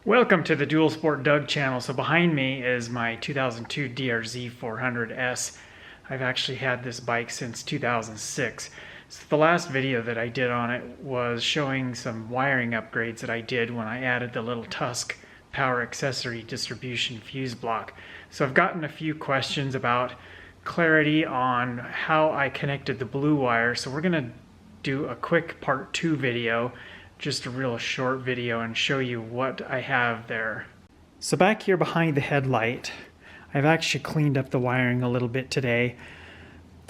Welcome to the Dual Sport Doug channel. So behind me is my 2002 DR-Z400S. I've actually had this bike since 2006. So the last video that I did on it was showing some wiring upgrades that I did when I added the little Tusk power accessory distribution fuse block. So I've gotten a few questions about clarity on how I connected the blue wire. So we're going to do a quick part 2 video, just a real short video, and show you what I have there. So back here behind the headlight, I've actually cleaned up the wiring a little bit today.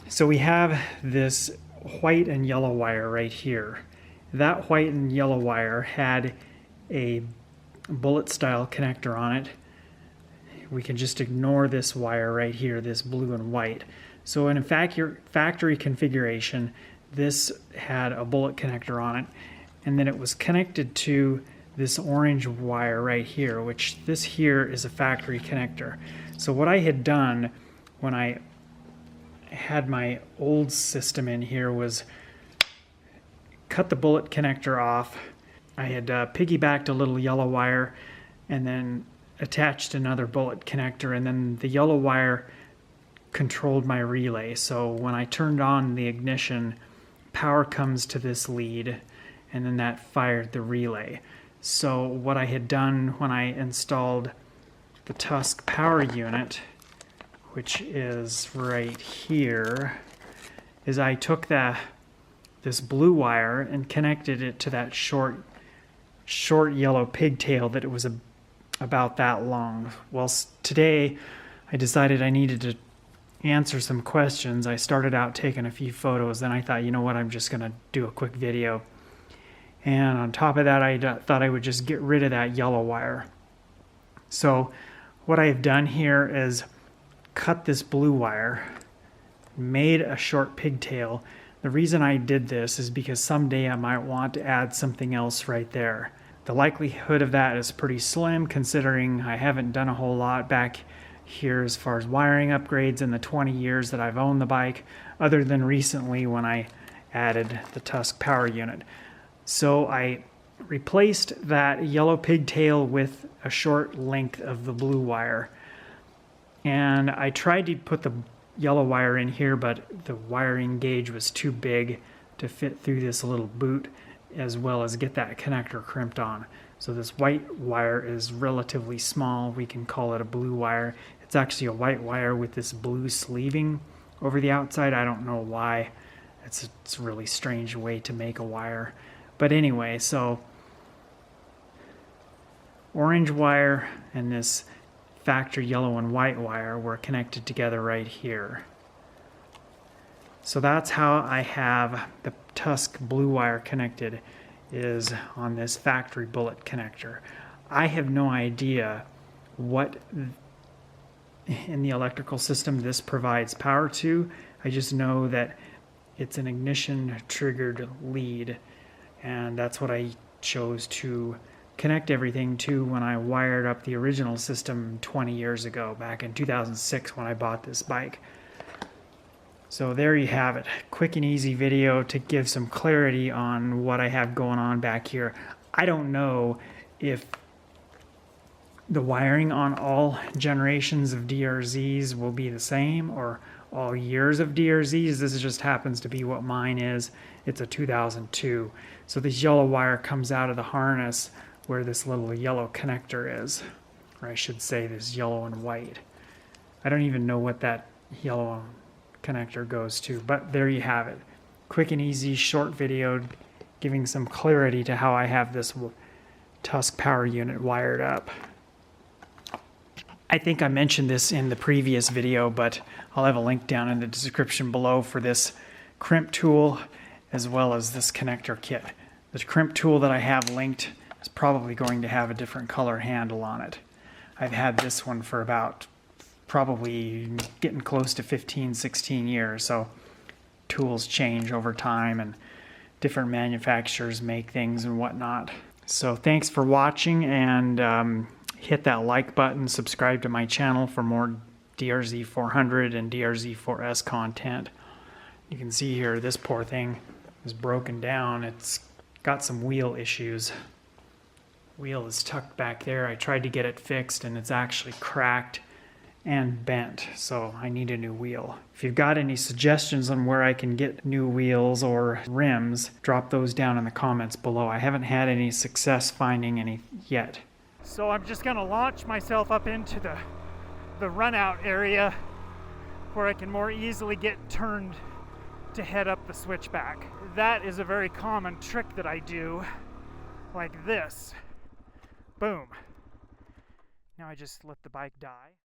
So we have this white and yellow wire right here. That white and yellow wire had a bullet style connector on it. We can just ignore this wire right here, this blue and white. So in fact, your factory configuration, this had a bullet connector on it, and then it was connected to this orange wire right here, which this here is a factory connector. So what I had done when I had my old system in here was cut the bullet connector off. I had piggybacked a little yellow wire and then attached another bullet connector, and then the yellow wire controlled my relay. So when I turned on the ignition, power comes to this lead, and then that fired the relay. So what I had done when I installed the Tusk power unit, which is right here, is I took this blue wire and connected it to that short yellow pigtail that it was about that long. Well, today I decided I needed to answer some questions. I started out taking a few photos, then I thought, you know what, I'm just gonna do a quick video. And on top of that, I thought I would just get rid of that yellow wire. So what I've done here is cut this blue wire, made a short pigtail. The reason I did this is because someday I might want to add something else right there. The likelihood of that is pretty slim, considering I haven't done a whole lot back here as far as wiring upgrades in the 20 years that I've owned the bike, other than recently when I added the Tusk power unit. So I replaced that yellow pigtail with a short length of the blue wire. And I tried to put the yellow wire in here, but the wiring gauge was too big to fit through this little boot, as well as get that connector crimped on. So this white wire is relatively small. We can call it a blue wire. It's actually a white wire with this blue sleeving over the outside. I don't know why. It's a really strange way to make a wire. But anyway, so orange wire and this factory yellow and white wire were connected together right here. So that's how I have the Tusk blue wire connected, is on this factory bullet connector. I have no idea what in the electrical system this provides power to. I just know that it's an ignition triggered lead, and that's what I chose to connect everything to when I wired up the original system 20 years ago, back in 2006 when I bought this bike. So there you have it. Quick and easy video to give some clarity on what I have going on back here. I don't know if the wiring on all generations of DR-Zs will be the same, or all years of DR-Zs. This just happens to be what mine is. It's a 2002. So this yellow wire comes out of the harness where this little yellow connector is, or I should say this yellow and white. I don't even know what that yellow connector goes to, but there you have it. Quick and easy short video giving some clarity to how I have this Tusk power unit wired up. I think I mentioned this in the previous video, but I'll have a link down in the description below for this crimp tool as well as this connector kit. The crimp tool that I have linked is probably going to have a different color handle on it. I've had this one for about probably getting close to 15-16 years, so tools change over time and different manufacturers make things and whatnot. So thanks for watching, and hit that like button, subscribe to my channel for more DR-Z400 and DR-Z4S content. You can see here this poor thing is broken down. It's got some wheel issues. Wheel is tucked back there. I tried to get it fixed and it's actually cracked and bent, so I need a new wheel. If you've got any suggestions on where I can get new wheels or rims, drop those down in the comments below. I haven't had any success finding any yet. So I'm just gonna launch myself up into the run out area where I can more easily get turned to head up the switchback. That is a very common trick that I do, like this. Boom. Now I just let the bike die.